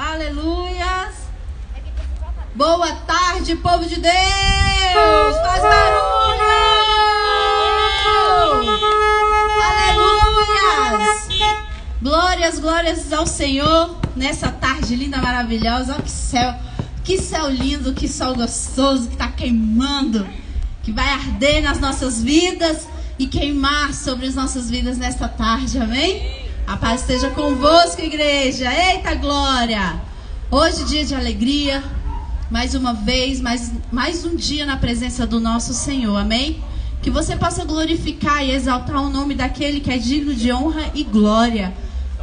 Aleluias. Boa tarde, povo de Deus. Faz barulho. Aleluias. Glórias, glórias ao Senhor. Nessa tarde linda, maravilhosa. Olha que céu lindo, que sol gostoso que está queimando, que vai arder nas nossas vidas e queimar sobre as nossas vidas nesta tarde, amém? A paz esteja convosco, igreja. Eita glória! Hoje dia de alegria, mais uma vez, mais um dia na presença do nosso Senhor, amém? Que você possa glorificar e exaltar o nome daquele que é digno de honra e glória.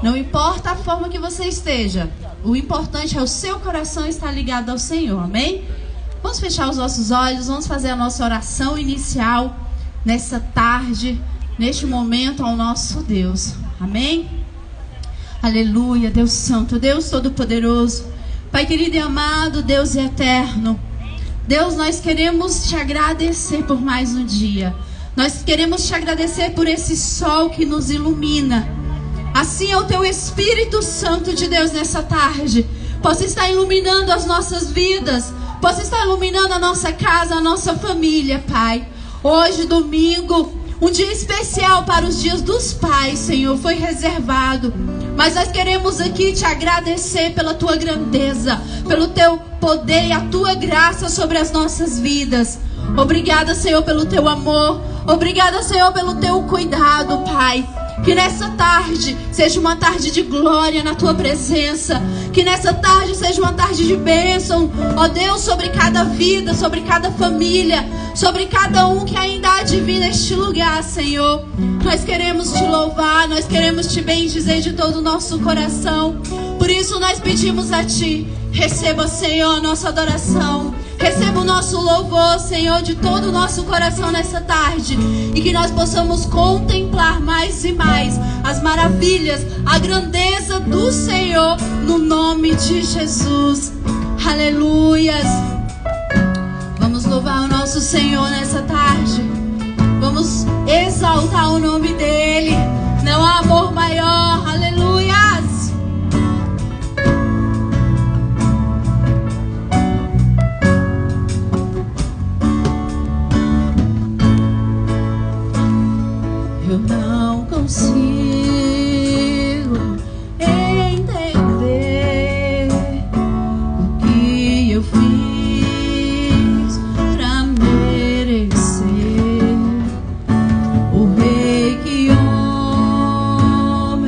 Não importa a forma que você esteja, o importante é o seu coração estar ligado ao Senhor, amém? Vamos fechar os nossos olhos, vamos fazer a nossa oração inicial nessa tarde, neste momento ao nosso Deus, amém? Aleluia, Deus Santo, Deus Todo-Poderoso, Pai querido e amado, Deus eterno. Deus, nós queremos te agradecer por mais um dia. Nós queremos te agradecer por esse sol que nos ilumina. Assim é o teu Espírito Santo de Deus nessa tarde. Possa estar iluminando as nossas vidas. Possa estar iluminando a nossa casa, a nossa família, Pai. Hoje, domingo, um dia especial para os dias dos pais, Senhor, foi reservado. Mas nós queremos aqui te agradecer pela tua grandeza, pelo teu poder e a tua graça sobre as nossas vidas. Obrigada, Senhor, pelo teu amor. Obrigada, Senhor, pelo teu cuidado, Pai. Que nessa tarde seja uma tarde de glória na tua presença. Que nessa tarde seja uma tarde de bênção, ó Deus, sobre cada vida, sobre cada família, sobre cada um que ainda há de vir neste lugar, Senhor. Nós queremos te louvar, nós queremos te bendizer de todo o nosso coração. Por isso nós pedimos a ti, receba, Senhor, a nossa adoração. Receba o nosso louvor, Senhor, de todo o nosso coração nessa tarde. E que nós possamos contemplar mais e mais as maravilhas, a grandeza do Senhor, no nome de Jesus. Aleluias. Vamos louvar o nosso Senhor nessa tarde. Vamos exaltar o nome dEle. Não há amor maior. Aleluias. Eu não consigo entender o que eu fiz pra merecer o rei que homens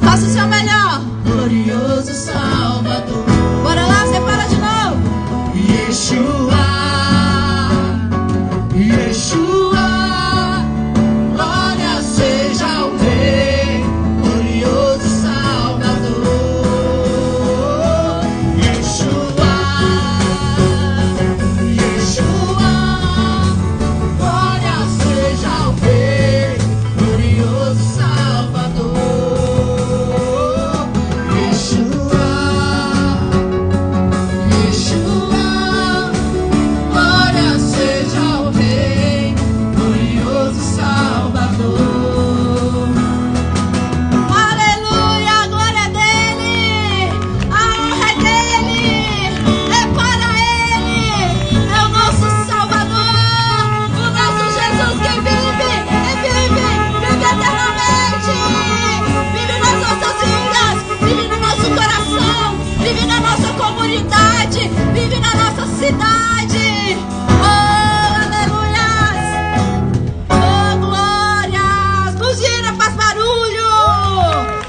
Faça o seu melhor. Glorioso Salvador. Bora lá, você fala de novo. Yeshua, Yeshua, glória seja ao Rei, glorioso Salvador. Yeshua, Yeshua, glória seja ao Rei, glorioso Salvador. Yeshua, Yeshua, glória seja ao Rei, glorioso Salvador. Aleluia, a glória dele, a honra é dele, é para ele, é o nosso Salvador, o nosso Jesus que vive eternamente, vive nas nossas vidas, vive no nosso coração, vive na nossa comunidade, vive na nossa cidade. Oh, aleluias! Oh, glórias! Buzina, faz barulho!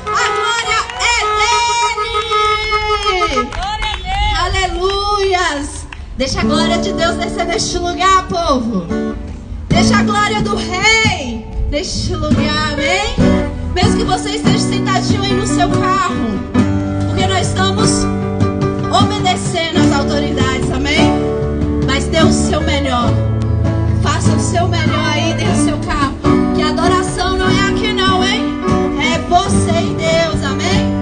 A glória é dele! Aleluias! Deixa a glória de Deus descer neste lugar, povo! Deixa a glória do Rei neste lugar, amém? Mesmo que você esteja sentadinho aí no seu carro, porque nós estamos obedecendo às autoridades, amém? Mas dê o seu melhor. Faça o seu melhor aí dentro do seu carro. Que a adoração não é aqui não, hein? É você e Deus, amém?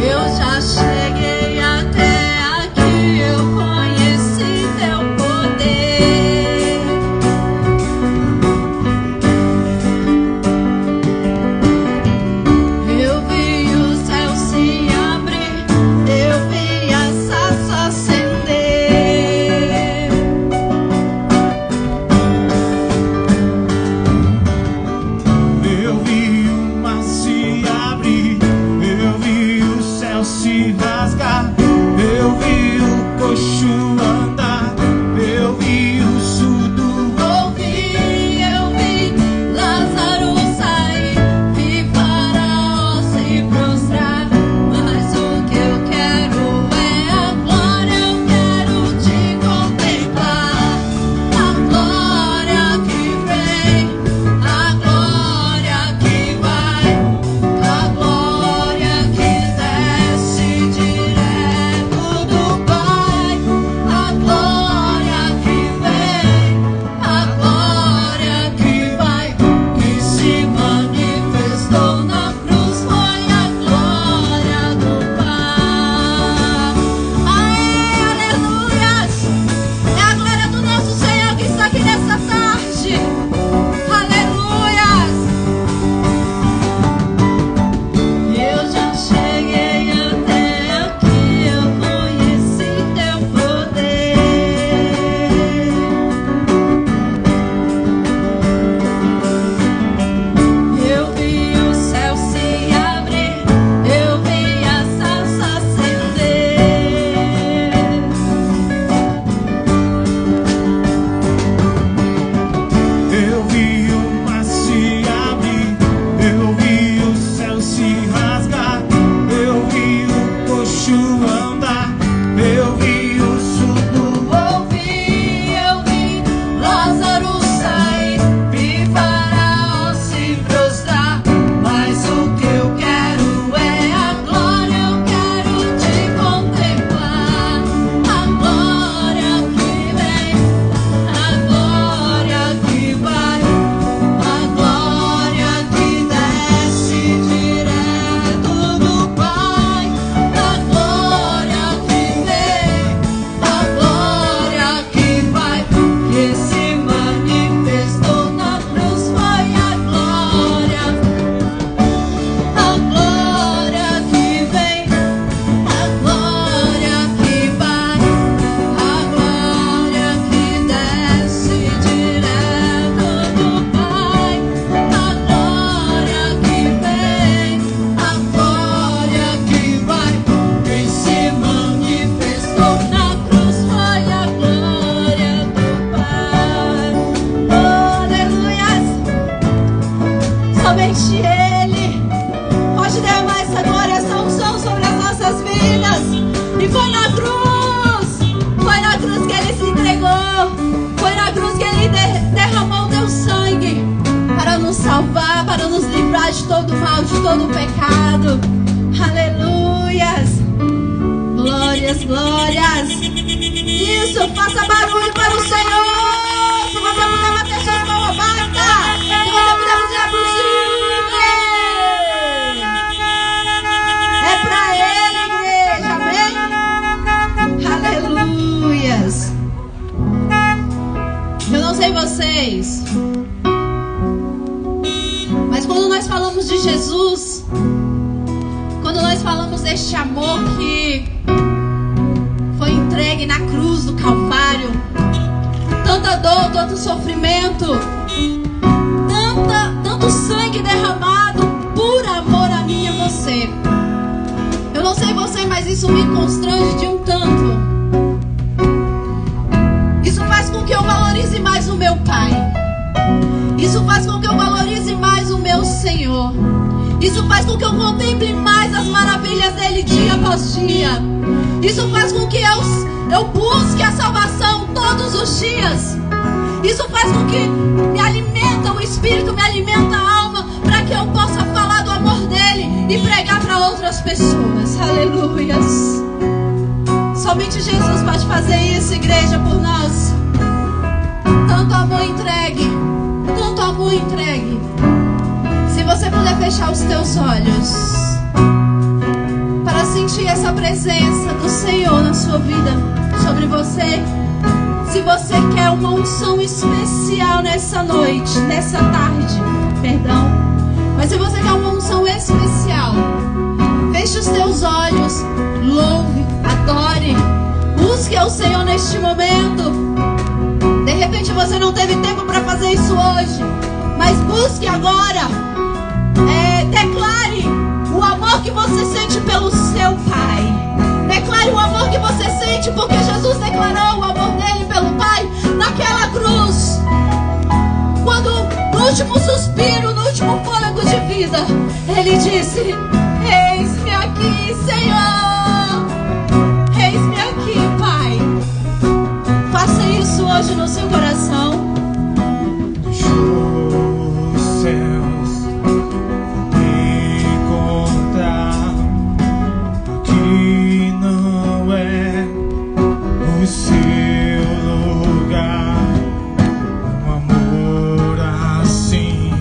Eu já cheguei até aqui, eu conheci teu poder. Eu vi todo mal, de todo pecado. Aleluias. Glórias, glórias. Isso, faça barulho para o Senhor. Se você puder bater suas mãos, bata. Se você puder dizer é para Ele, igreja, amém? Aleluias. Eu não sei vocês, mas quando nós falamos de Jesus, quando nós falamos deste amor que foi entregue na cruz do Calvário, tanta dor, tanto sofrimento, tanto sangue derramado por amor a mim e a você. Eu não sei você, mas isso me constrange de um tanto. Isso faz com que eu valorize mais o meu Pai. Isso faz com que eu valorize mais o meu Senhor. Isso faz com que eu contemple mais as maravilhas dele dia após dia. Isso faz com que eu busque a salvação todos os dias. Isso faz com que me alimenta o Espírito, me alimenta a alma, para que eu possa falar do amor dele e pregar para outras pessoas. Aleluias. Somente Jesus pode fazer isso, igreja, por nós. Tanto amor entregue, tanto amor entregue. Se você puder fechar os teus olhos para sentir essa presença do Senhor na sua vida, sobre você. Se você quer uma unção especial nessa noite, nessa tarde, perdão. Mas se você quer uma unção especial, feche os teus olhos, louve, adore, busque ao Senhor neste momento. De repente você não teve tempo para fazer isso hoje, mas busque agora. Declare o amor que você sente pelo seu Pai. Declare o amor que você sente, porque Jesus declarou o amor dele pelo Pai naquela cruz. Quando no último suspiro, no último fôlego de vida, ele disse: eis-me aqui, Senhor. Eis-me aqui, Pai. Faça isso hoje no seu coração. Deixou os céus encontrar o que não é o seu lugar. Um amor assim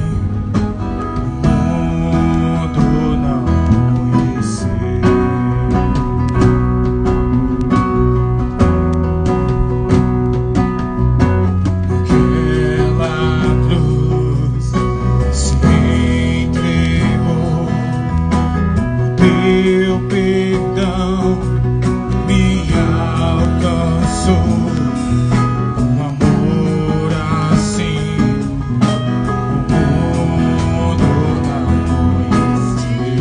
o mundo não conheceu. Naquela cruz se entregou, o teu perdão me alcançou. Um amor assim o mundo não conheceu.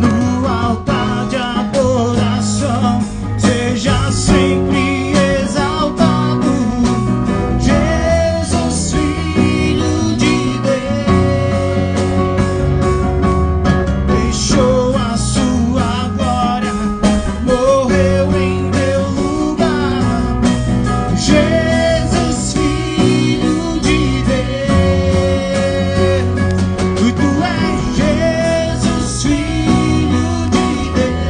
No altar de adoração, seja sempre exaltado, Jesus, Filho de Deus. Deixou a sua glória, morreu em meu lugar. Jesus, Filho de Deus. Tu és Jesus, Filho de Pecado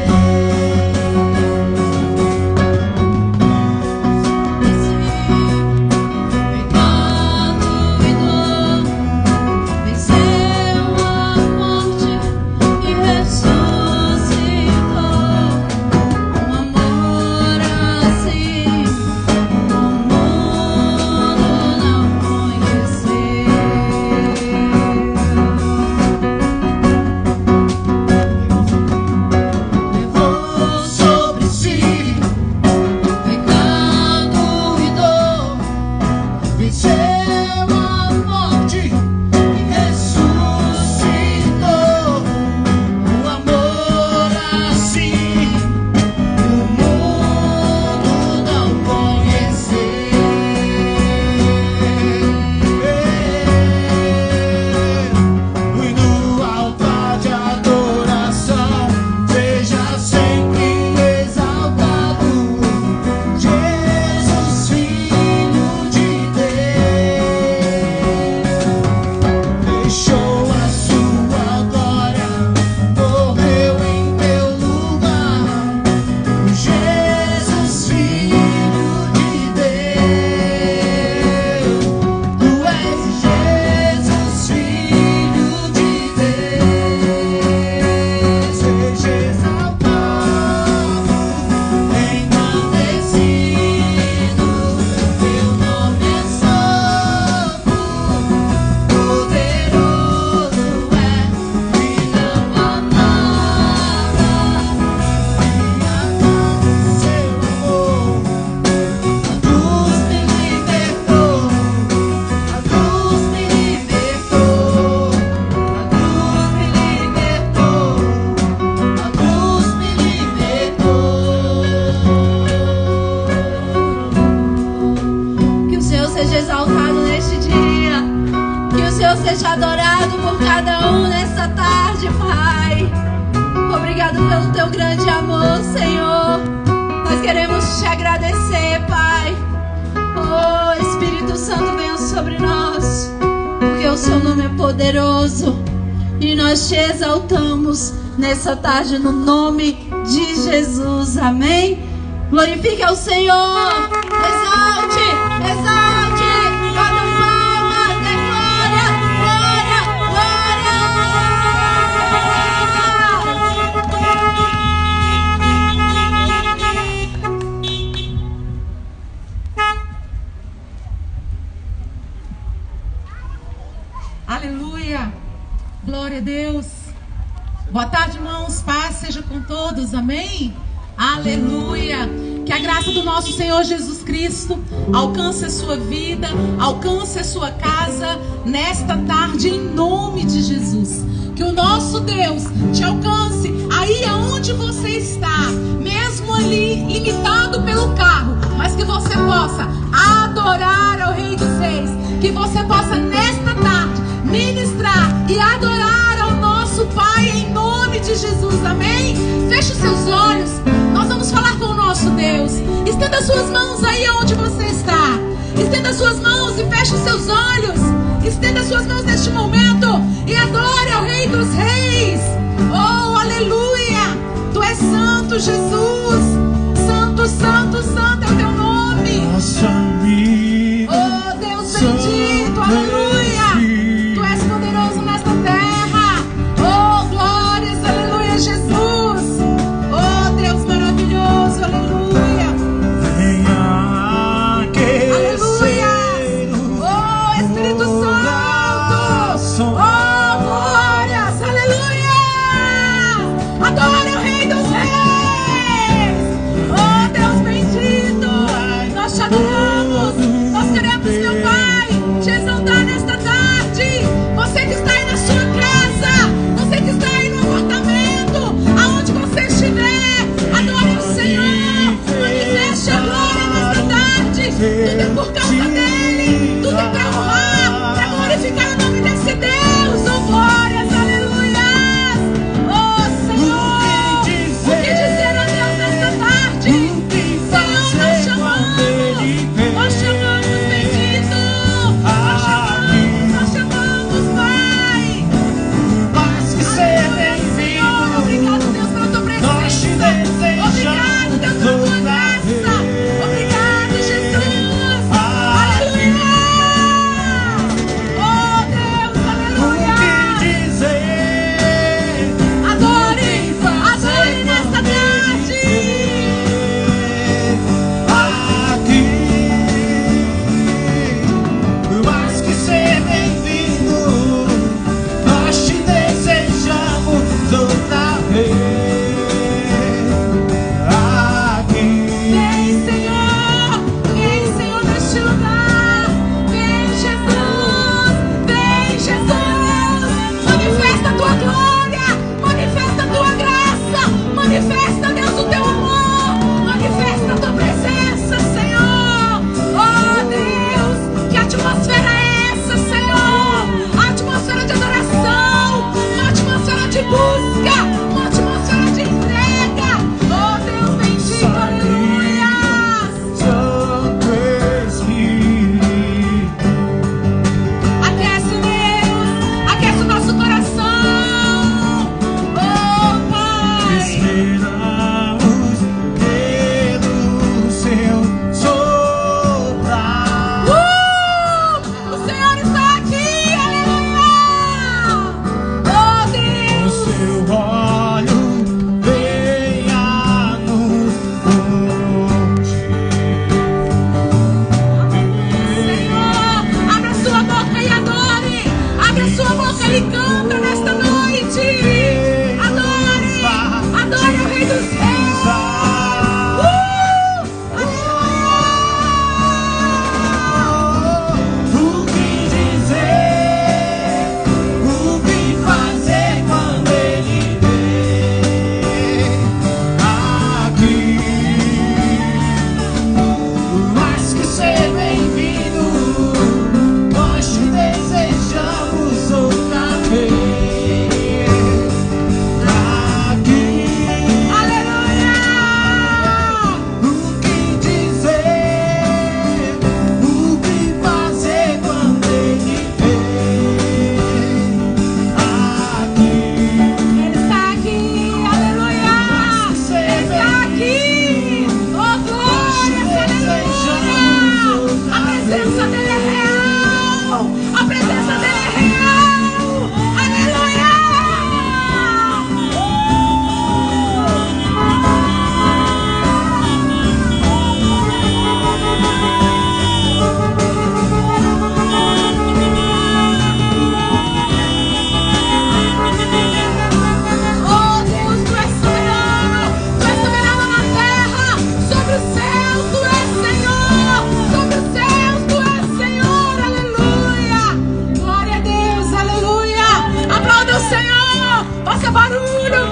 e dor, venceu a morte e ressuscitou. Um amor assim o mundo não conheceu. Levou sobre si Pecado e dor, venceu a morte e ressuscitou. Um amor assim o mundo não conheceu. E no altar de adoração, seja sempre exaltado, Jesus, Filho de Deus. Senhor seja adorado por cada um nessa tarde, Pai. Obrigado pelo teu grande amor, Senhor. Nós queremos te agradecer, Pai. Oh, Espírito Santo, venha sobre nós, porque o seu nome é poderoso e nós te exaltamos nessa tarde no nome de Jesus. Amém? Glorifique ao Senhor. Exalte, exalte. Bata palmas, dê glória, glória, glória. Aleluia. Glória a Deus. Boa tarde, irmãos. Paz seja com todos. Amém? Aleluia. Que a graça do nosso Senhor Jesus Cristo alcance a sua vida, alcance a sua casa nesta tarde em nome de Jesus. Que o nosso Deus te alcance aí aonde você está, mesmo ali limitado pelo carro, mas que você possa adorar ao Rei dos Reis. Que você possa nesta tarde ministrar e adorar ao nosso Pai em nome de Jesus. Amém? Feche os seus olhos. Nós vamos falar com o nosso Deus. Estenda suas mãos aí onde você está. Estenda suas mãos e feche os seus olhos. Estenda suas mãos neste momento e adore ao Rei dos Reis. Oh, aleluia. Tu és santo, Jesus. Santo, santo, santo é o teu nome. Nosso amigo, oh, Deus bendito, aleluia. Tu és poderoso nesta terra. Oh, glórias, aleluia, Jesus. Oh, Deus maravilhoso, aleluia. venha aquecer Oh, Espírito Santo. Oh, glórias, aleluia. Adore o Rei dos Reis. Oh, Deus bendito.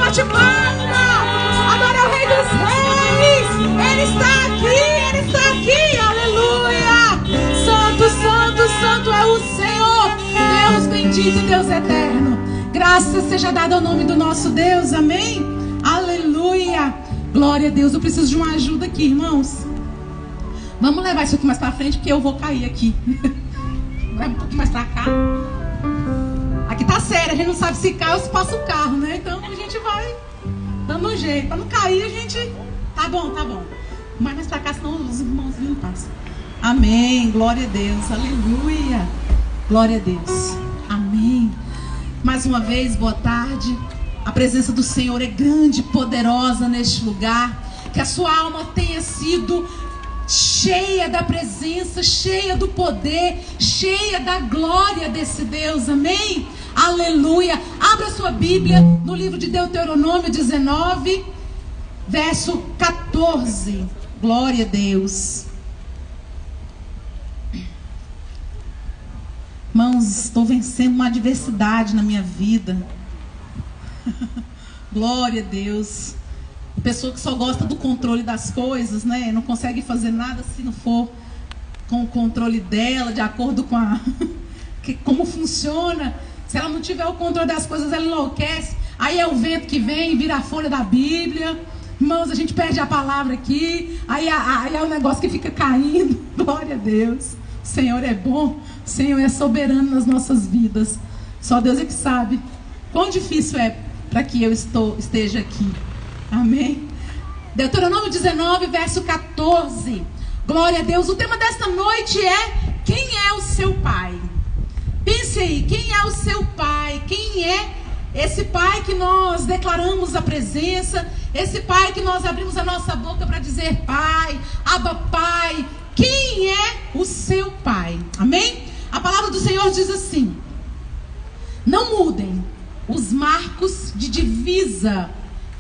bate palma. Adora o Rei dos Reis. Ele está aqui, aleluia. Santo, santo, santo é o Senhor, Deus bendito e Deus eterno. Graças seja dada ao nome do nosso Deus, amém? Aleluia, glória a Deus. Eu preciso de uma ajuda aqui, irmãos. Vamos levar isso aqui mais pra frente, porque eu vou cair aqui. Vai um pouquinho mais pra cá. Aqui tá sério, a gente não sabe se cai ou se passa o carro, né? Então a gente vai dando um jeito. Pra não cair, a gente... Tá bom. Mais pra cá, senão os irmãos não passam. Amém, glória a Deus, aleluia. Glória a Deus, amém. Mais uma vez, boa tarde. A presença do Senhor é grande, poderosa neste lugar. Que a sua alma tenha sido cheia da presença, cheia do poder, cheia da glória desse Deus, amém? Aleluia. Abra sua Bíblia no livro de Deuteronômio 19, verso 14. Glória a Deus. Irmãos, estou vencendo uma adversidade na minha vida. Glória a Deus. Pessoa que só gosta do controle das coisas, né? Não consegue fazer nada se não for com o controle dela, de acordo com como funciona. Se ela não tiver o controle das coisas, ela enlouquece. Aí é o vento que vem e vira a folha da Bíblia. Irmãos, a gente perde a palavra aqui. Aí é o negócio que fica caindo. Glória a Deus. O Senhor é bom. O Senhor é soberano nas nossas vidas. Só Deus é que sabe quão difícil é para que eu esteja aqui. Amém? Deuteronômio 19, verso 14. Glória a Deus. O tema desta noite é: quem é o seu pai? Pense aí, quem é o seu pai? Quem é esse pai que nós declaramos a presença? Esse pai que nós abrimos a nossa boca para dizer pai, Abba Pai. Quem é o seu pai? Amém? A palavra do Senhor diz assim: não mudem os marcos de divisa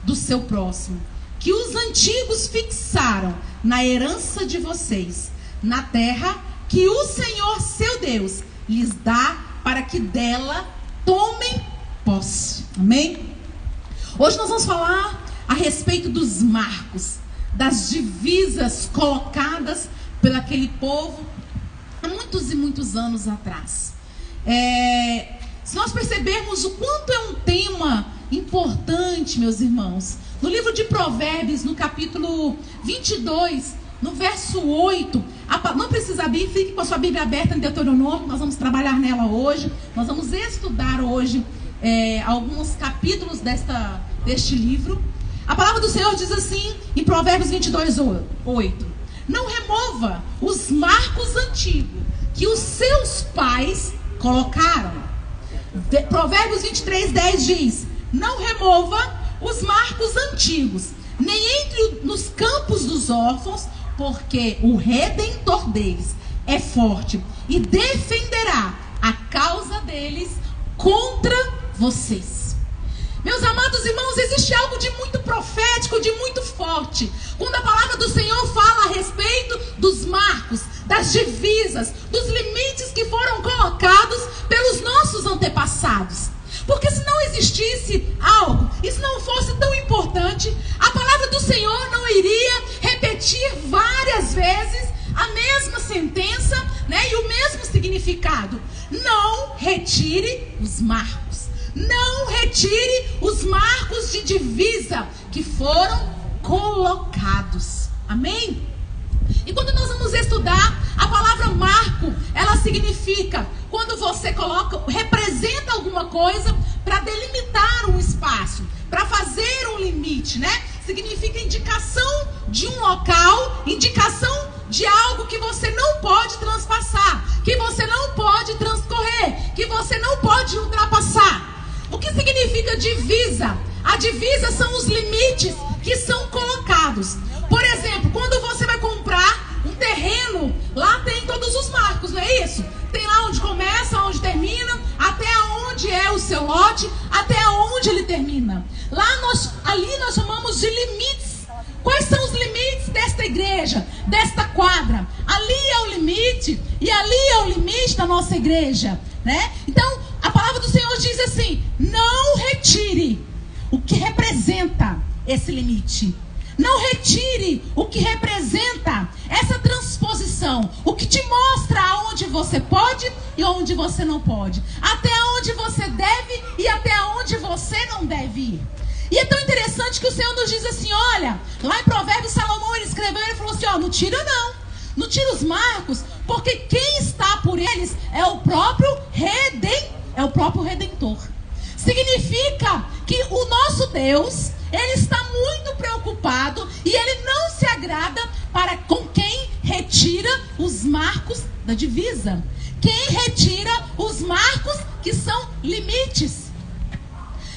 do seu próximo, que os antigos fixaram na herança de vocês, na terra que o Senhor seu Deus lhes dá, para que dela tomem posse. Amém? Hoje nós vamos falar a respeito dos marcos, das divisas colocadas por aquele povo há muitos e muitos anos atrás. Se nós percebermos o quanto é um tema importante, meus irmãos, no livro de Provérbios, no capítulo 22, no verso 8, não precisa abrir, fique com a sua Bíblia aberta em Deuteronômio, nós vamos trabalhar nela hoje, nós vamos estudar hoje alguns capítulos deste livro. A palavra do Senhor diz assim, em Provérbios 22, 8: não remova os marcos antigos que os seus pais colocaram. Provérbios 23, 10 diz: não remova os marcos antigos, nem entre nos campos dos órfãos, porque o Redentor deles é forte e defenderá a causa deles contra vocês. Meus amados irmãos, existe algo de muito profético, de muito forte, quando a palavra do Senhor fala a respeito dos marcos, das divisas, dos limites que foram colocados pelos nossos antepassados. Porque se não existisse algo, e se não fosse tão importante, a palavra do Senhor não iria repetir várias vezes a mesma sentença, né, e o mesmo significado. Não retire os marcos. Não retire os marcos de divisa que foram colocados. Amém? E quando nós vamos estudar, a palavra marco, ela significa quando você representa alguma coisa para delimitar um espaço, para fazer um limite, né? Significa indicação de um local, indicação de algo que você não pode transpassar, que você não pode transcorrer, que você não pode ultrapassar. O que significa divisa? A divisa são os limites que são colocados. Por exemplo, quando você vai comprar um terreno, lá tem todos os marcos, não é isso? Tem lá onde começa, onde termina, até onde é o seu lote, até onde ele termina. Ali nós chamamos de limites. Quais são os limites desta igreja, desta quadra? Ali é o limite e ali é o limite da nossa igreja, né? Então, a palavra do Senhor diz assim: não retire o que representa esse limite. Não retire o que representa essa transposição, o que te mostra aonde você pode e onde você não pode, até onde você deve e até onde você não deve ir. E é tão interessante que o Senhor nos diz assim, olha, lá em Provérbios, Salomão, ele escreveu, ele falou assim, ó, não tira não. Não tira os marcos, porque quem está por eles é o próprio Redentor. Significa que o nosso Deus, ele está muito preocupado e ele não se agrada com quem retira os marcos da divisa. Quem retira os marcos que são limites.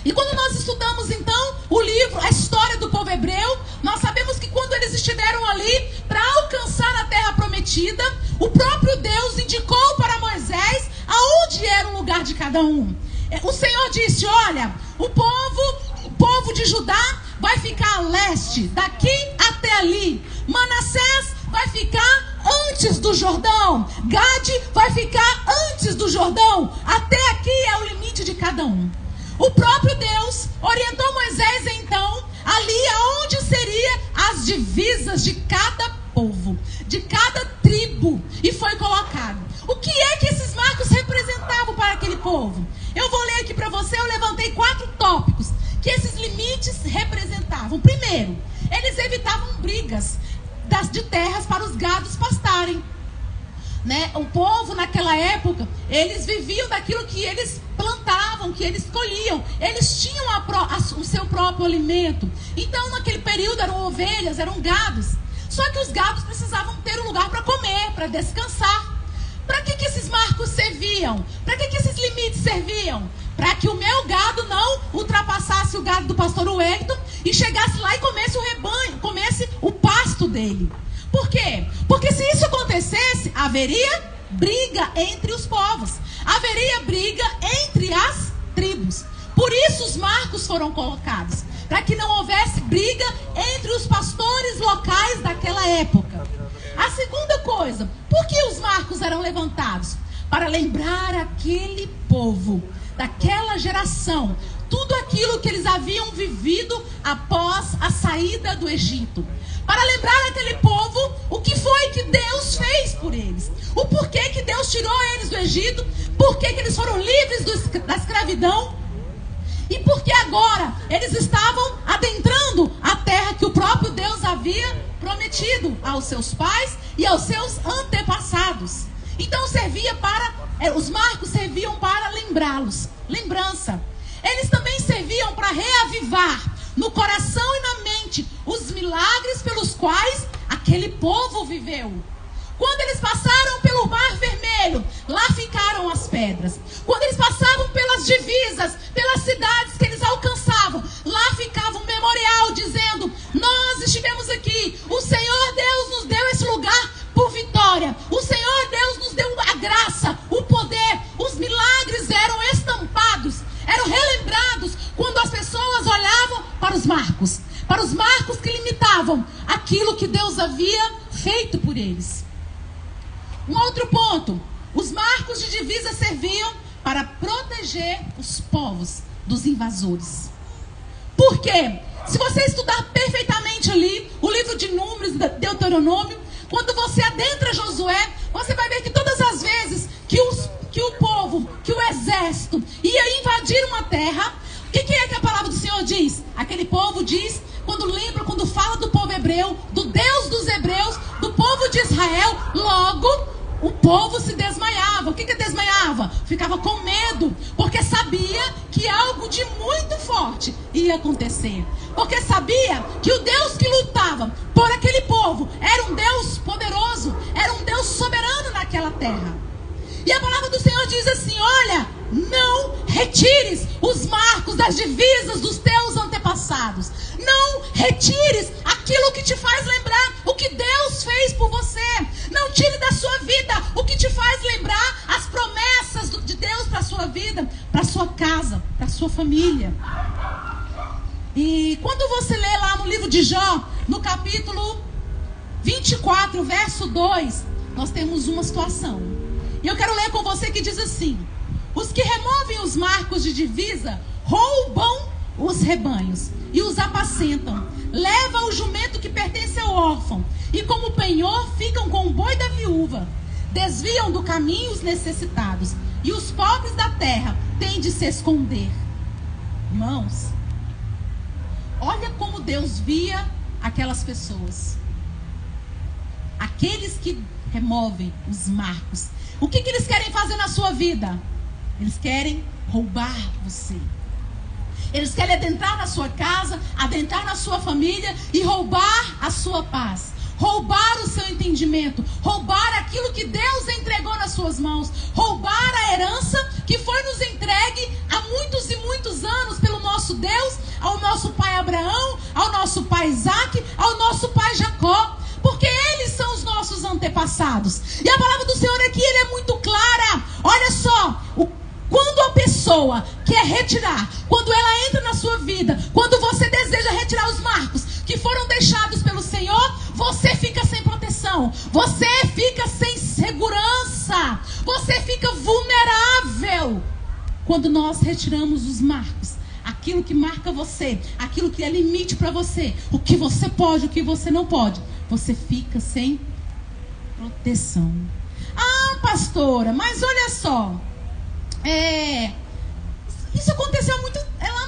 E quando nós estudamos então o livro, a história do povo hebreu, nós sabemos que quando eles estiveram ali para alcançar a terra prometida, o próprio Deus indicou para Moisés aonde era o lugar de cada um. O Senhor disse, olha, o povo de Judá vai ficar a leste, daqui até ali. Manassés vai ficar antes do Jordão. Gade vai ficar antes do Jordão. Até aqui é o limite de cada um. O próprio Deus orientou Moisés, então, ali aonde seriam as divisas de cada povo, de cada tribo, e foi colocado. O que é que esses marcos representavam para aquele povo? Eu vou ler aqui para você, eu levantei 4 tópicos que esses limites representavam. Primeiro, eles evitavam brigas de terras para os gados pastarem. Né? O povo naquela época, eles viviam daquilo que eles plantavam, que eles colhiam. Eles tinham o seu próprio alimento. Então naquele período eram ovelhas, eram gados. Só que os gados precisavam ter um lugar para comer, para descansar. Para que esses marcos serviam? Para que esses limites serviam? Para que o meu gado não ultrapassasse o gado do pastor Wellington e chegasse lá e comesse o rebanho, comesse o pasto dele. Por quê? Porque se isso acontecesse, haveria briga entre os povos. Haveria briga entre as tribos. Por isso os marcos foram colocados. Para que não houvesse briga entre os pastores locais daquela época. A segunda coisa, por que os marcos eram levantados? Para lembrar aquele povo, daquela geração, tudo aquilo que eles haviam vivido após a saída do Egito. Para lembrar aquele povo o que foi que Deus fez por eles. O porquê que Deus tirou eles do Egito. Porquê que eles foram livres da escravidão. E porque agora eles estavam adentrando a terra que o próprio Deus havia prometido aos seus pais e aos seus antepassados. Então os marcos serviam para lembrá-los. Lembrança. Eles também serviam para reavivar no coração e na mente os milagres pelos quais aquele povo viveu. Quando eles passaram pelo Mar Vermelho, lá ficaram as pedras. Quando eles passavam pelas divisas, pelas cidades que eles alcançavam, lá ficava um memorial dizendo: nós estivemos aqui, o Senhor Deus nos deu esse lugar por vitória. O Senhor Deus nos deu a graça, o poder. Os milagres eram estampados, eram relembrados quando as pessoas olhavam para os marcos que limitavam aquilo que Deus havia feito por eles. Um outro ponto, os marcos de divisa serviam para proteger os povos dos invasores. Por quê? Se você estudar perfeitamente ali o livro de Números, Deuteronômio, quando você adentra Josué, você vai ver que todas as vezes que o povo, que o exército ia invadir uma terra, o que é que a palavra do Senhor diz? Aquele povo diz, quando fala do povo hebreu, do Deus dos hebreus, do povo de Israel, logo o povo se desmaiava. O que desmaiava? Ficava com medo, porque sabia que algo de muito forte ia acontecer. Porque sabia que o Deus que lutava por aquele povo era um Deus poderoso, era um Deus soberano naquela terra. E a palavra do Senhor diz assim: olha, não retires os marcos das divisas dos teus antepassados. Não retires aquilo que te faz lembrar o que Deus fez por você. Não tire da sua vida o que te faz lembrar as promessas de Deus para a sua vida, para a sua casa, para a sua família. E quando você lê lá no livro de Jó, no capítulo 24, verso 2, nós temos uma situação. E eu quero ler com você que diz assim: os que removem os marcos de divisa roubam os rebanhos e os apacentam. Leva o jumento que pertence ao órfão, e como penhor ficam com o boi da viúva. Desviam do caminho os necessitados, e os pobres da terra têm de se esconder. Irmãos, olha como Deus via aquelas pessoas. Aqueles que removem os marcos. O que eles querem fazer na sua vida? Eles querem roubar você. Eles querem adentrar na sua casa, adentrar na sua família e roubar a sua paz. Roubar o seu entendimento. Roubar aquilo que Deus entregou nas suas mãos. Roubar a herança que foi nos entregue há muitos e muitos anos pelo nosso Deus, ao nosso pai Abraão, ao nosso pai Isaac, ao nosso pai Jacó. Porque eles são os nossos antepassados. E a palavra do Senhor aqui, ele é muito clara. Olha só, quando a pessoa quer retirar, quando ela entra na sua vida, quando você deseja retirar os marcos que foram deixados pelo Senhor, você fica sem proteção, você fica sem segurança, você fica vulnerável. Quando nós retiramos os marcos, aquilo que marca você, aquilo que é limite para você, o que você pode, o que você não pode, você fica sem proteção. Ah, pastora, mas olha só, isso aconteceu muito lá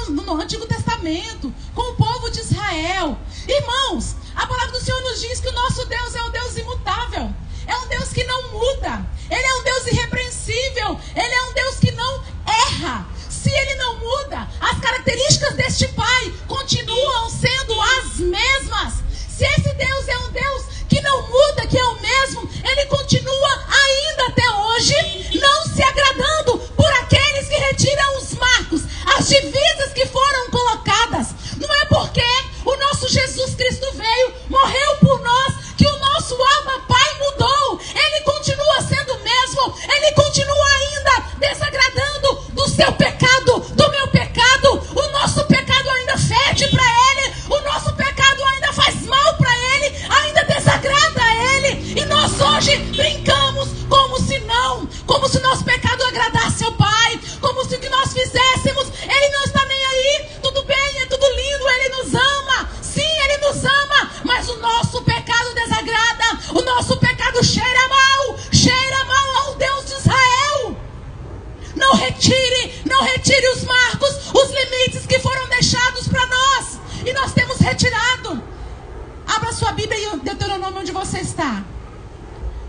no Antigo Testamento, com o povo de Israel. Irmãos, a palavra do Senhor nos diz que o nosso Deus é um Deus imutável, é um Deus que não muda, Ele é um Deus irrepreensível, Ele é um Deus que não erra. Se Ele não muda, as características deste Pai continuam sendo as mesmas. Se esse Deus é um Deus que não muda, que é o mesmo, Ele continua ainda até hoje, não se agradando por aqueles que retiram os marcos, as divisas que foram colocadas. Não é porque o nosso Jesus Cristo veio, morreu por nós, que o nosso Abba Pai mudou. Ele continua sendo o mesmo, Ele continua ainda desagradando do seu pecado, do meu pecado. O nosso pecado ainda fede para Ele, o nosso pecado ainda faz mal para Ele, ainda desagrada a Ele. E nós hoje brincamos como se nosso pecado agradasse ao Pai, como se o que nós fizéssemos, Ele não está nem aí. Tudo bem, é tudo lindo, Ele nos ama. Sim, Ele nos ama, mas o nosso pecado desagrada, o nosso pecado cheira mal ao Deus de Israel. Não retire os marcos, os limites que foram deixados para nós, e nós temos retirado. Abra sua Bíblia em Deuteronômio, onde você está,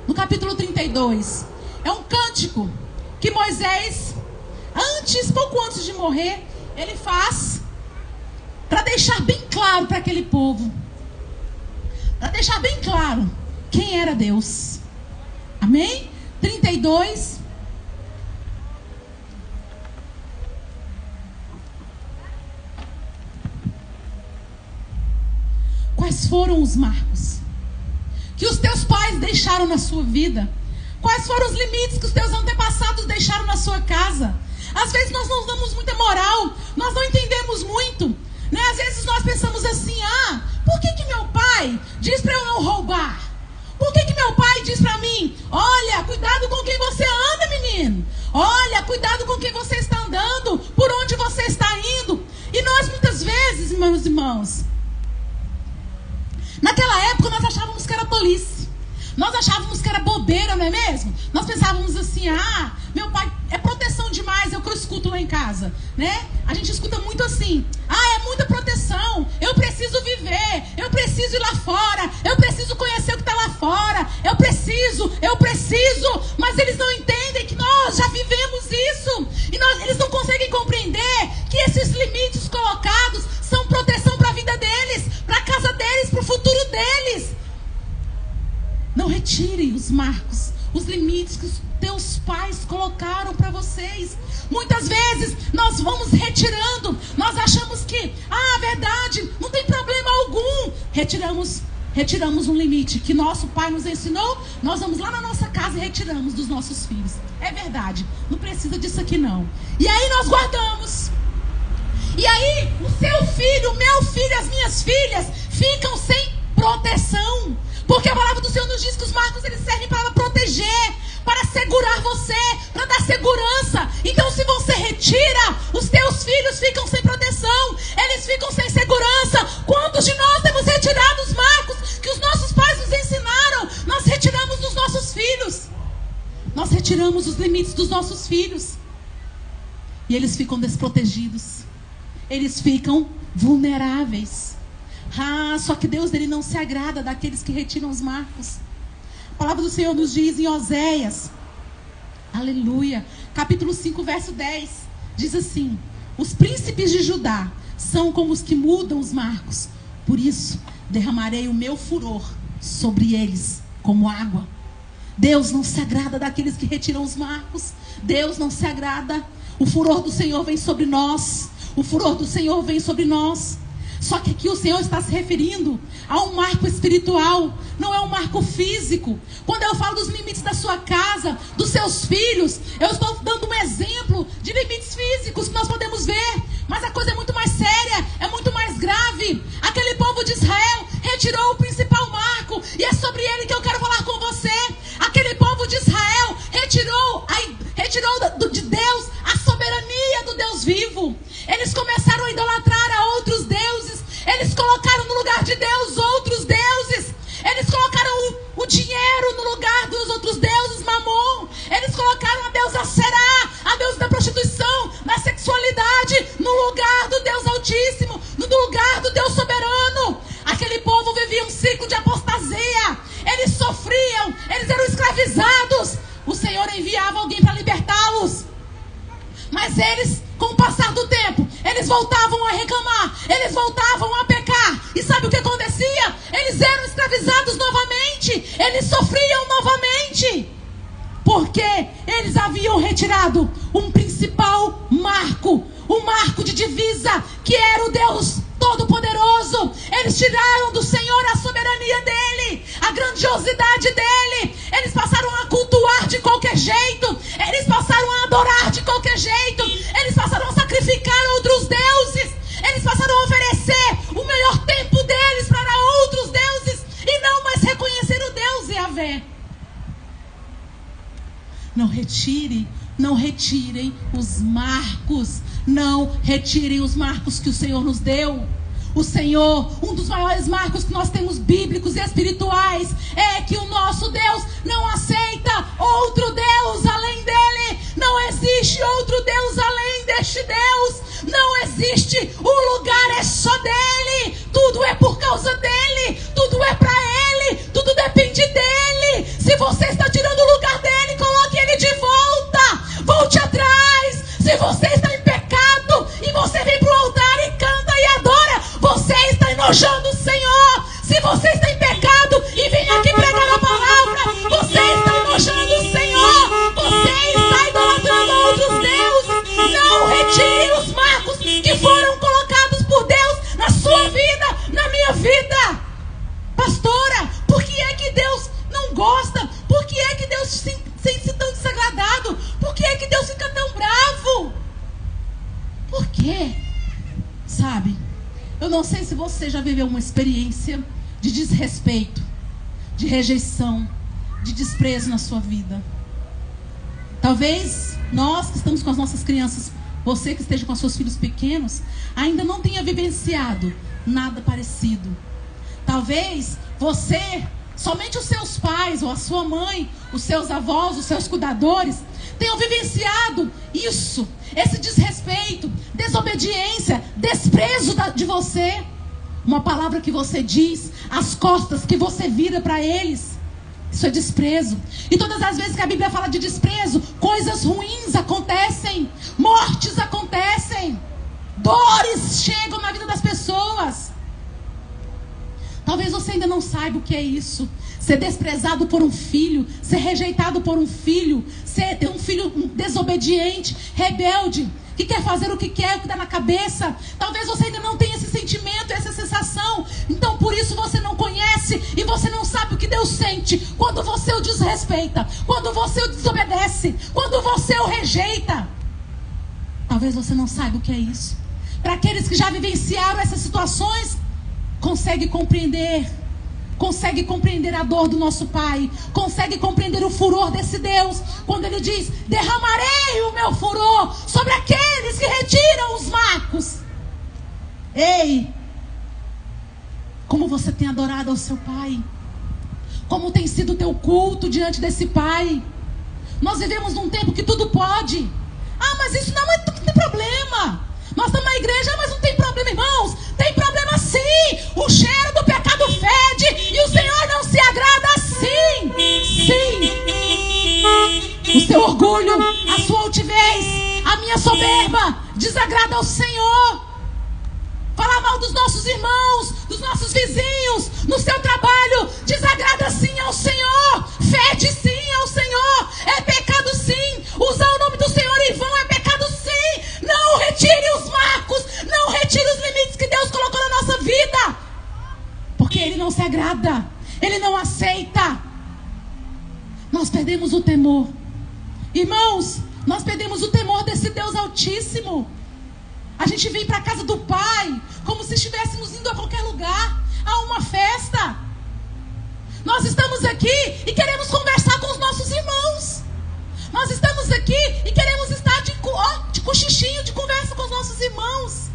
no capítulo 32. É um cântico que Moisés, pouco antes de morrer, ele faz para deixar bem claro para aquele povo, para deixar bem claro quem era Deus. Amém? 32. Quais foram os marcos que os teus pais deixaram na sua vida? Quais foram os limites que os teus antepassados deixaram na sua casa? Às vezes nós não damos muita moral, nós não entendemos muito, né? Às vezes nós pensamos assim: por que meu pai diz para eu não roubar? Por que meu pai diz para mim: olha, cuidado com quem você anda, menino. Olha, cuidado com quem você está andando, por onde você está indo. E nós muitas vezes, meus irmãos, naquela época nós achávamos que era tolice. Nós achávamos que era bobeira, não é mesmo? Nós pensávamos assim: meu pai, é proteção demais, é o que eu escuto lá em casa, né? A gente escuta muito assim: é muita proteção, eu preciso viver, eu preciso ir lá fora, eu preciso conhecer o que está lá fora, eu preciso, mas eles não entendem que nós já vivemos isso, e eles não conseguem compreender que esses limites colocados são proteção para a vida deles, para a casa deles, para o futuro deles. Não retire os marcos, os limites que os teus pais colocaram para vocês. Muitas vezes nós vamos retirando, nós achamos que, verdade, não tem problema algum. Retiramos um limite que nosso pai nos ensinou, nós vamos lá na nossa casa e retiramos dos nossos filhos. É verdade, não precisa disso aqui não. E aí nós guardamos. E aí o seu filho, o meu filho, as minhas filhas ficam sem proteção. Porque a palavra do Senhor nos diz que os marcos eles servem para proteger, para segurar você, para dar segurança. Então se você retira, os teus filhos ficam sem proteção. dos nossos filhos. E eles ficam desprotegidos. Eles ficam vulneráveis. Só que Deus, ele não se agrada daqueles que retiram os marcos. A palavra do Senhor nos diz em Oséias, aleluia, capítulo 5, verso 10, diz assim: os príncipes de Judá são como os que mudam os marcos, por isso derramarei o meu furor sobre eles como água. Deus não se agrada daqueles que retiram os marcos. Deus não se agrada. O furor do Senhor vem sobre nós. O furor do Senhor vem sobre nós. Só que aqui o Senhor está se referindo a um marco espiritual, não é um marco físico. Quando eu falo dos limites da sua casa, dos seus filhos, eu estou dando um exemplo de limites físicos que nós podemos ver. Mas a coisa é muito mais séria, é muito mais grave. Aquele povo de Israel retirou o principal marco, e é sobre ele que eu quero falar com você. Aquele povo de Israel retirou de Deus a soberania do Deus vivo. Eles começaram a idolatrar a outros deuses. Eles colocaram no lugar de Deus outros deuses. Eles colocaram o dinheiro no lugar dos outros deuses, Mamon. Eles colocaram a deusa Será, a deusa da prostituição, da sexualidade, no lugar do Deus Altíssimo, no lugar do Deus soberano. Aquele povo vivia um ciclo de apostasia. Eles sofriam, eles eram escravizados. O Senhor enviava alguém para libertá-los. Mas eles, com o passar do tempo, eles voltavam a reclamar, eles voltavam a pecar. E sabe o que acontecia? Eles eram escravizados novamente, eles sofriam novamente, porque eles haviam retirado um principal marco, um marco de divisa, que era o Deus Todo-Poderoso. Eles tiraram do Senhor a soberania dele, a grandiosidade dele. Eles passaram a cultuar de qualquer jeito, eles passaram a adorar de qualquer jeito, eles passaram a sacrificar outros deuses, eles passaram a oferecer o melhor tempo deles para outros deuses, e não mais reconhecer o Deus Yahvé. Não retirem os marcos. Não retirem os marcos que o Senhor nos deu. O Senhor, um dos maiores marcos que nós temos bíblicos e espirituais, é que o nosso Deus não aceita outro Deus além dele. Não existe outro Deus além deste Deus. Não existe. O lugar é só dele. Tudo é por causa dele. Tudo é para ele. Tudo depende dele. Se você está tirando o lugar dele, coloque ele de volta. Volte atrás. Se você está em pecado e você vem para o altar e canta e adora, você está enojando o Senhor. Se você está em pecado e vem aqui pregar a palavra, você está enojando o Senhor. Você está idolatrando outros deuses. Não retire os marcos que foram colocados por Deus na sua vida, na minha vida. Pastora, por que é que Deus não gosta? Por que é que Deus se sente tão desagradado? Por que é que Deus fica tão bravo? Por quê? Sabe, eu não sei se você já viveu uma experiência de desrespeito, de rejeição, de desprezo na sua vida. Talvez nós que estamos com as nossas crianças, você que esteja com os seus filhos pequenos, ainda não tenha vivenciado nada parecido. Talvez você, somente os seus pais ou a sua mãe, os seus avós, os seus cuidadores, tenham vivenciado isso, esse desrespeito, desobediência, desprezo de você. Uma palavra que você diz, as costas que você vira para eles, isso é desprezo. E todas as vezes que a Bíblia fala de desprezo, coisas ruins acontecem, mortes acontecem, dores chegam na vida das pessoas. Talvez você ainda não saiba o que é isso. Ser desprezado por um filho, ser rejeitado por um filho, ter um filho desobediente, rebelde, que quer fazer o que quer, o que dá na cabeça. Talvez você ainda não tenha esse sentimento, essa sensação. Então por isso você não conhece e você não sabe o que Deus sente quando você o desrespeita, quando você o desobedece, quando você o rejeita. Talvez você não saiba o que é isso. Para aqueles que já vivenciaram essas situações, consegue compreender a dor do nosso Pai, consegue compreender o furor desse Deus, quando Ele diz: derramarei o meu furor sobre aqueles que retiram os marcos. Ei, como você tem adorado ao seu Pai, como tem sido o teu culto diante desse Pai, Nós vivemos num tempo que tudo pode. Ah, mas isso não tem problema. Nós estamos na igreja, mas não tem problema, irmãos. Tem problema sim. O cheiro do pecado fede e o Senhor não se agrada assim. Sim. O seu orgulho, a sua altivez, a minha soberba desagrada ao Senhor. Falar mal dos nossos irmãos, dos nossos vizinhos, no seu trabalho, desagrada sim ao Senhor. Fede sim ao Senhor. É pecado sim. Usar o nome do Senhor em vão é pecado sim. Não retire os marcos, não retire os limites que Deus colocou na nossa vida, porque Ele não se agrada, Ele não aceita. Nós perdemos o temor. Irmãos, nós perdemos o temor desse Deus Altíssimo. A gente vem para a casa do Pai como se estivéssemos indo a qualquer lugar, a uma festa. Nós estamos aqui e queremos conversar com os nossos irmãos. Nós estamos aqui e queremos estar de cochichinho, de conversa com os nossos irmãos.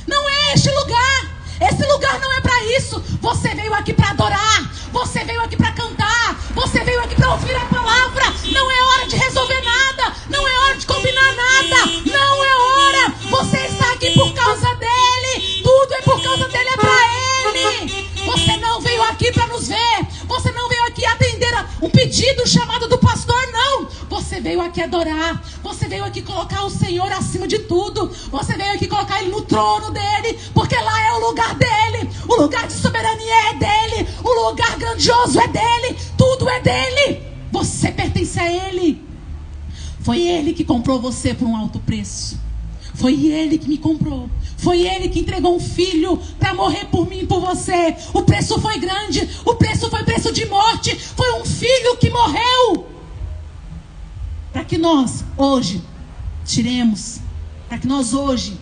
Não é este lugar. Esse lugar não é para isso. Você veio aqui para adorar. Você veio aqui para cantar. Você veio aqui para ouvir a palavra. Não é hora de resolver nada. Não é hora de combinar nada. Não é hora. Você está aqui por causa dele. Tudo é por causa dele, é para ele. Você não veio aqui para nos ver. Você não veio aqui atender um pedido, chamado do pastor, não. Você veio aqui adorar. Você veio aqui colocar o Senhor acima de tudo. Você veio aqui colocar Ele no trono dele, porque lá é o lugar dele. O lugar de soberania é dele. O lugar grandioso é dele. Tudo é dele. Você pertence a Ele. Foi Ele que comprou você por um alto preço. Foi Ele que me comprou. Foi Ele que entregou um filho para morrer por mim e por você. O preço foi grande. O preço foi preço de morte. Foi um filho que morreu para que nós hoje tiremos, para que nós hoje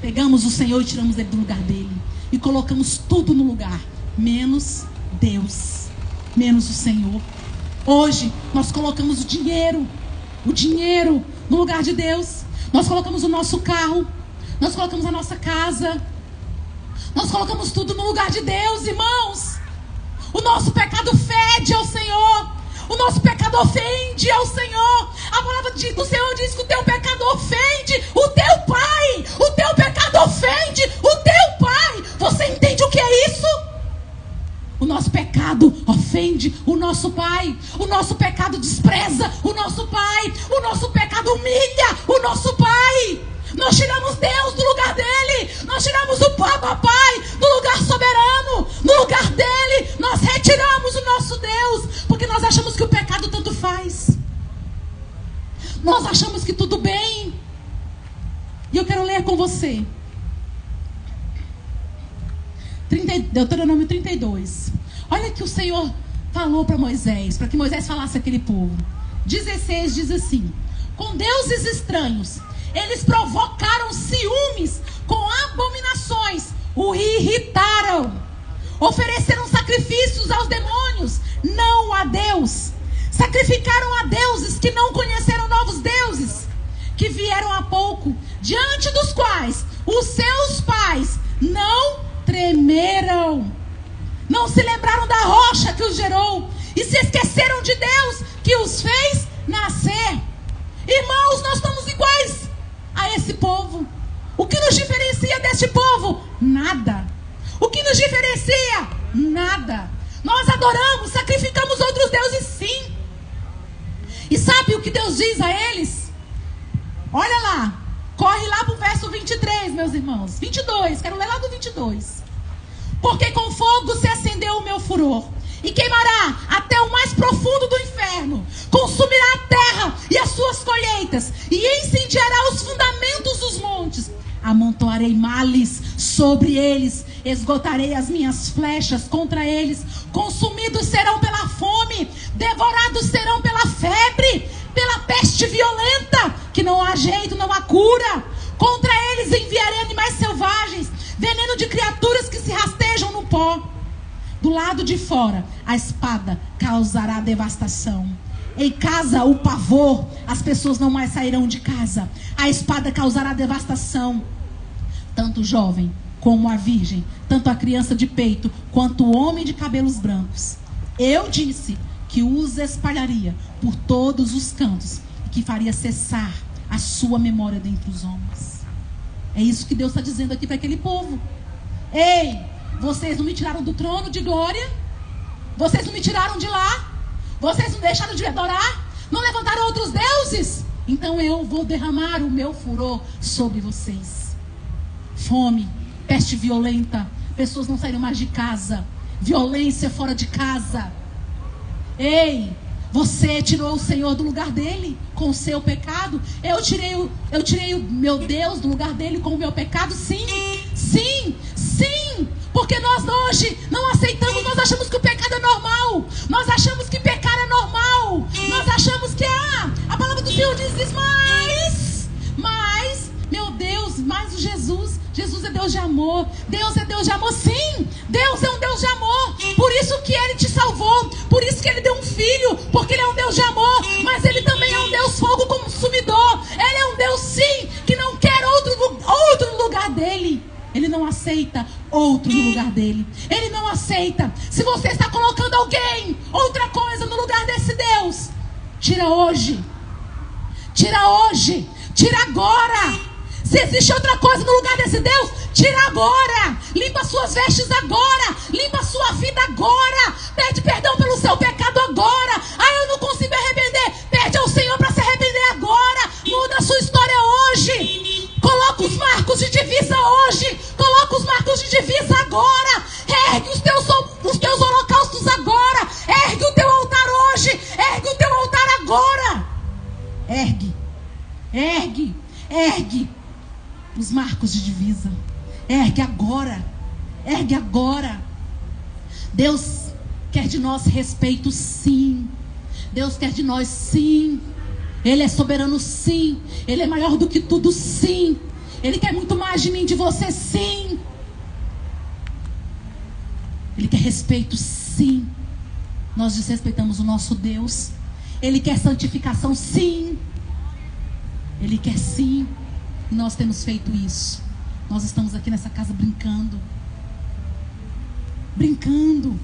pegamos o Senhor e tiramos Ele do lugar dele e colocamos tudo no lugar, menos Deus, menos o Senhor. Hoje nós colocamos o dinheiro no lugar de Deus. Nós colocamos o nosso carro, nós colocamos a nossa casa, nós colocamos tudo no lugar de Deus, irmãos. O nosso pecado fede ao Senhor. O nosso pecado ofende ao Senhor. A palavra do Senhor diz que o teu pecado ofende o teu Pai. O teu pecado ofende o teu Pai. Você entende o que é isso? O nosso pecado ofende o nosso Pai. O nosso pecado despreza o nosso Pai. O nosso pecado humilha o nosso Pai. Nós tiramos Deus do lugar dele. Nós tiramos o Pai do lugar soberano. No lugar dele, nós retiramos o nosso Deus. Porque nós achamos que o pecado tanto faz. Nós achamos que tudo bem. E eu quero ler com você Deuteronômio 32. Olha que o Senhor falou para Moisés, para que Moisés falasse àquele povo. 16 diz assim: com deuses estranhos eles provocaram ciúmes, com abominações o irritaram, ofereceram sacrifícios aos demônios, não a Deus. Sacrificaram a deuses que não conheceram novos deuses, que vieram há pouco, diante dos quais os seus pais não tremeram. Não se lembraram da rocha que os gerou, e se esqueceram de Deus que os fez nascer. Irmãos, nós estamos iguais a esse povo. O que nos diferencia deste povo? Nada. O que nos diferencia? Nada. Nós adoramos, sacrificamos outros deuses, sim. E sabe o que Deus diz a eles? Olha lá, corre lá para o verso 23, meus irmãos. 22, quero ler lá do 22. Porque com fogo se acendeu o meu furor, e queimará até o mais profundo do inferno, consumirá a terra e as suas colheitas, e incendiará os fundamentos dos montes. Amontoarei males sobre eles, esgotarei as minhas flechas contra eles. Consumidos serão pela fome, devorados serão pela febre, pela peste violenta, que não há jeito, não há cura. Contra eles enviarei animais selvagens, veneno de criaturas que se rastejam no pó. Do lado de fora, a espada causará devastação. Em casa, o pavor, as pessoas não mais sairão de casa. A espada causará devastação. Tanto o jovem como a virgem, tanto a criança de peito, quanto o homem de cabelos brancos. Eu disse, que os espalharia por todos os cantos e que faria cessar a sua memória dentre os homens. É isso que Deus está dizendo aqui para aquele povo. Ei, vocês não me tiraram do trono de glória? Vocês não me tiraram de lá? Vocês não deixaram de me adorar? Não levantaram outros deuses? Então eu vou derramar o meu furor sobre vocês. Fome, peste violenta, pessoas não saíram mais de casa, violência fora de casa. Ei, você tirou o Senhor do lugar dele com o seu pecado. Eu tirei o meu Deus do lugar dele com o meu pecado. Sim, sim, sim. Porque nós hoje não aceitamos, nós achamos que o pecado é normal. Nós achamos que pecar é normal. Nós achamos que a palavra do Senhor diz mas, meu Deus, mas o Jesus é Deus de amor. Deus é Deus de amor, sim. Deus é um Deus de amor. Por isso que Ele te salvou. Por isso que Ele deu um filho. Porque Ele é um Deus de amor. Mas Ele também é um Deus fogo consumidor. Ele é um Deus, sim, que não quer outro no lugar dele. Ele não aceita outro no lugar dele. Ele não aceita. Se você está colocando alguém, outra coisa no lugar desse Deus, tira hoje. Tira hoje. Tira agora. Se existe outra coisa no lugar desse Deus, tira agora. Limpa suas vestes agora. Limpa sua vida agora. Pede perdão pelo seu pecado agora. Eu não consigo me arrepender. Pede ao Senhor para se arrepender agora. Muda a sua história hoje. Coloca os marcos de divisa hoje. Coloca os marcos de divisa agora. Ergue os teus holocaustos agora. Ergue o teu altar hoje. Ergue o teu altar agora. Ergue. Ergue. Ergue os marcos de divisa. Ergue agora. Ergue agora. Deus quer de nós respeito, sim. Deus quer de nós, sim. Ele é soberano, sim. Ele é maior do que tudo, sim. Ele quer muito mais de mim, de você, sim. Ele quer respeito, sim. Nós desrespeitamos o nosso Deus. Ele quer santificação, sim. Ele quer, sim. E nós temos feito isso. Nós estamos aqui nessa casa brincando. Brincando.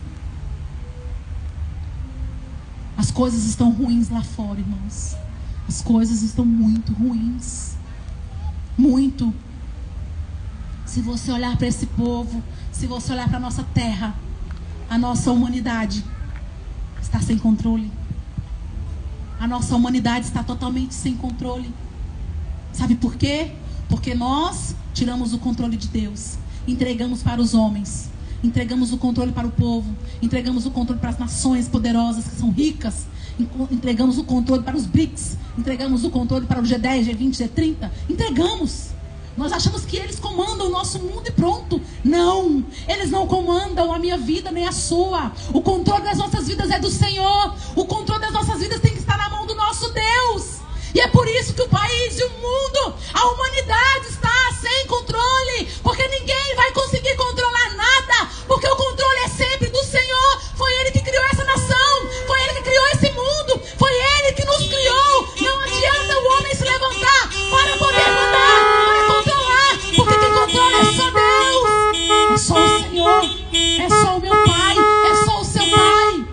As coisas estão ruins lá fora, irmãos. As coisas estão muito ruins. Muito. Se você olhar para esse povo, se você olhar para a nossa terra, a nossa humanidade está sem controle. A nossa humanidade está totalmente sem controle. Sabe por quê? Porque nós tiramos o controle de Deus, entregamos para os homens, entregamos o controle para o povo, entregamos o controle para as nações poderosas que são ricas, entregamos o controle para os BRICS, entregamos o controle para o G10, G20, G30, entregamos. Nós achamos que eles comandam o nosso mundo e pronto. Não, eles não comandam a minha vida nem a sua. O controle das nossas vidas é do Senhor. O controle das nossas vidas tem que estar na mão do nosso Deus. E é por isso que o país e o mundo, a humanidade está sem controle. Porque ninguém vai conseguir controlar nada. Porque o controle é sempre do Senhor. Foi Ele que criou essa nação. Foi Ele que criou esse mundo. Foi Ele que nos criou. Não adianta o homem se levantar para poder mudar, para controlar. Porque quem controla é só Deus. É só o Senhor. É só o meu Pai. É só o seu Pai.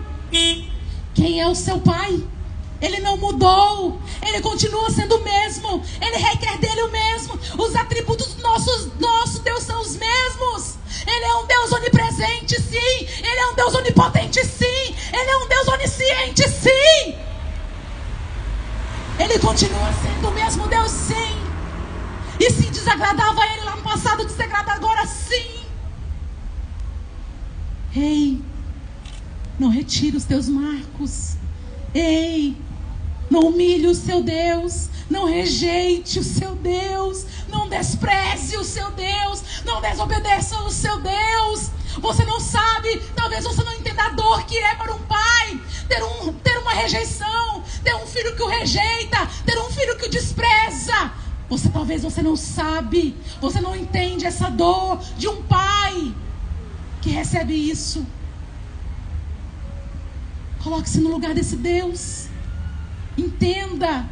Quem é o seu Pai? Ele não mudou. Ele continua sendo o mesmo. Ele requer dele o mesmo. Os atributos do nosso Deus são os mesmos. Ele é um Deus onipresente, sim. Ele é um Deus onipotente, sim. Ele é um Deus onisciente, sim. Ele continua sendo o mesmo Deus, sim. E se desagradava ele lá no passado, desagrada agora, sim. Ei, não retire os teus marcos. Ei, não humilhe o seu Deus. Não rejeite o seu Deus. Não despreze o seu Deus. Não desobedeça o seu Deus. Você não sabe, talvez você não entenda a dor que é para um pai ter uma rejeição, ter um filho que o rejeita, ter um filho que o despreza. Talvez você não sabe, você não entende essa dor de um pai que recebe isso. Coloque-se no lugar desse Deus. Entenda.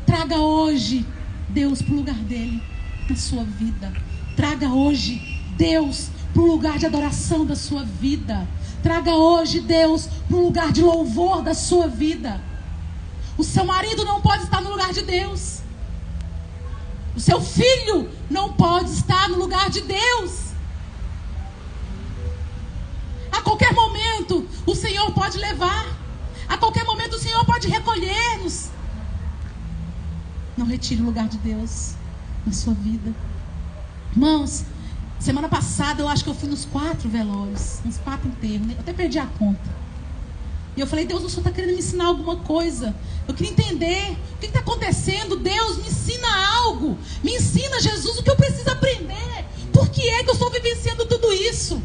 Traga hoje Deus para o lugar dele na sua vida. Traga hoje Deus para um lugar de adoração da sua vida. Traga hoje Deus para um lugar de louvor da sua vida. O seu marido não pode estar no lugar de Deus. O seu filho não pode estar no lugar de Deus. A qualquer momento o Senhor pode levar. A qualquer momento o Senhor pode recolher-nos. Não retire o lugar de Deus na sua vida. Irmãos, semana passada eu acho que eu fui nos 4 velórios, uns 4 enterros, eu até perdi a conta. E eu falei, Deus, o Senhor está querendo me ensinar alguma coisa. Eu queria entender o que está acontecendo. Deus, me ensina algo. Me ensina, Jesus, o que eu preciso aprender. Por que é que eu estou vivenciando tudo isso?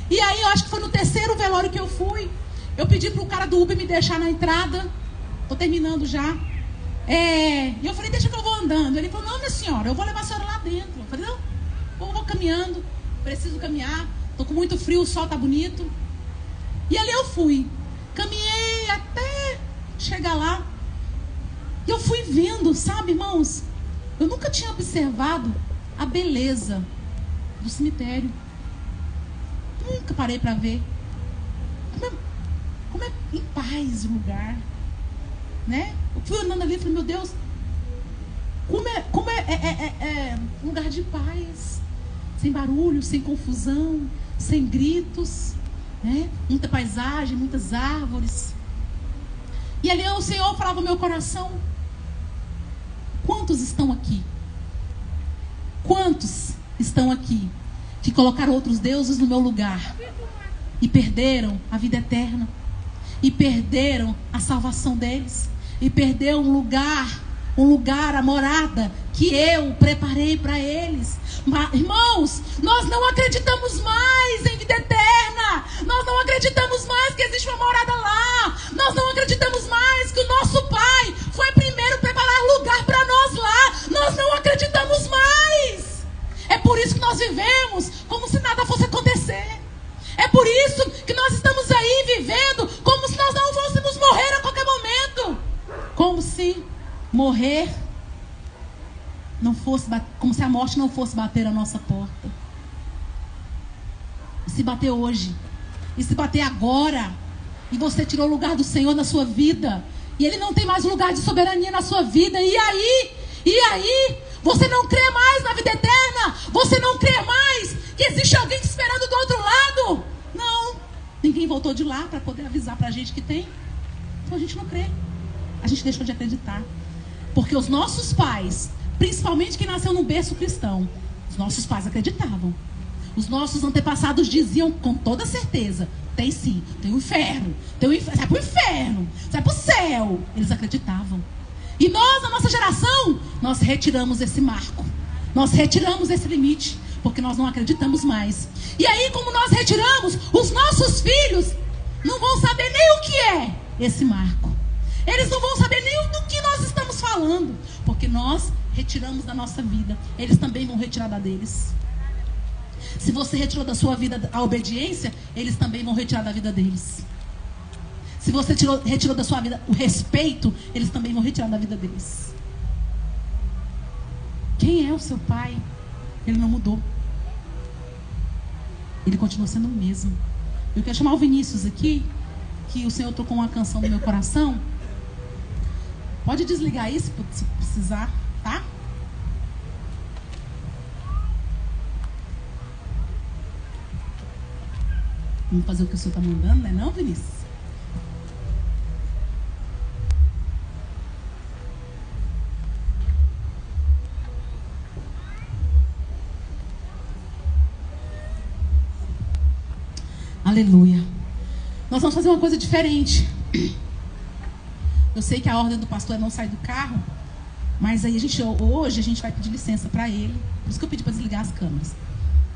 E aí eu acho que foi no 3º velório que eu fui. Eu pedi para o cara do Uber me deixar na entrada. Estou terminando já. E eu falei, deixa que eu vou andando. Ele falou, não, minha senhora, eu vou levar a senhora lá dentro. Eu falei, não, eu vou caminhando. Preciso caminhar. Estou com muito frio, o sol está bonito. E ali eu fui. Caminhei até chegar lá. E eu fui vendo, sabe, irmãos? Eu nunca tinha observado a beleza do cemitério. Nunca parei para ver. Como é em paz o lugar. Né? Eu fui andando ali e falei, meu Deus, como é um lugar de paz. Sem barulho, sem confusão, sem gritos. Né? Muita paisagem, muitas árvores. E ali o Senhor falava no meu coração: quantos estão aqui? Quantos estão aqui que colocaram outros deuses no meu lugar e perderam a vida eterna, e perderam a salvação deles, e perderam um lugar, a morada que eu preparei para eles? Mas, irmãos, nós não acreditamos mais em vida eterna. Nós não acreditamos mais que existe uma morada lá. Nós não acreditamos mais que o nosso Pai foi primeiro preparar lugar para nós lá. Nós não acreditamos mais. É por isso que nós vivemos como se nada fosse acontecer. É por isso que nós estamos aí vivendo como se nós não fôssemos morrer a qualquer momento. Como se morrer não fosse, como se a morte não fosse bater a nossa porta. E se bater hoje, e se bater agora, e você tirou o lugar do Senhor na sua vida, e Ele não tem mais lugar de soberania na sua vida, e aí, você não crê mais na vida eterna? Você não crê mais que existe alguém te esperando do outro lado? Não, ninguém voltou de lá para poder avisar para a gente que tem. Então a gente não crê, a gente deixou de acreditar. Porque os nossos pais, principalmente quem nasceu num berço cristão, os nossos pais acreditavam. Os nossos antepassados diziam com toda certeza: tem sim, tem o inferno, sai pro inferno, sai pro céu. Eles acreditavam. E nós, na nossa geração, nós retiramos esse marco, nós retiramos esse limite, porque nós não acreditamos mais. E aí, como nós retiramos, os nossos filhos não vão saber nem o que é esse marco. Eles não vão saber nem do que nós estamos falando, porque nós retiramos da nossa vida. Eles também vão retirar da deles. Se você retirou da sua vida a obediência, eles também vão retirar da vida deles. Se você retirou da sua vida o respeito, eles também vão retirar da vida deles. Quem é o seu pai? Ele não mudou. Ele continua sendo o mesmo. Eu quero chamar o Vinícius aqui, que o Senhor tocou uma canção no meu coração. Pode desligar isso se precisar, tá? Vamos fazer o que o Senhor está mandando, né? Não, Vinícius? Aleluia. Nós vamos fazer uma coisa diferente. Eu sei que a ordem do pastor é não sair do carro, mas aí hoje a gente vai pedir licença para ele. Por isso que eu pedi para desligar as câmeras.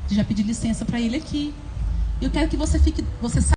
A gente vai pedir licença para ele aqui. Eu quero que você saia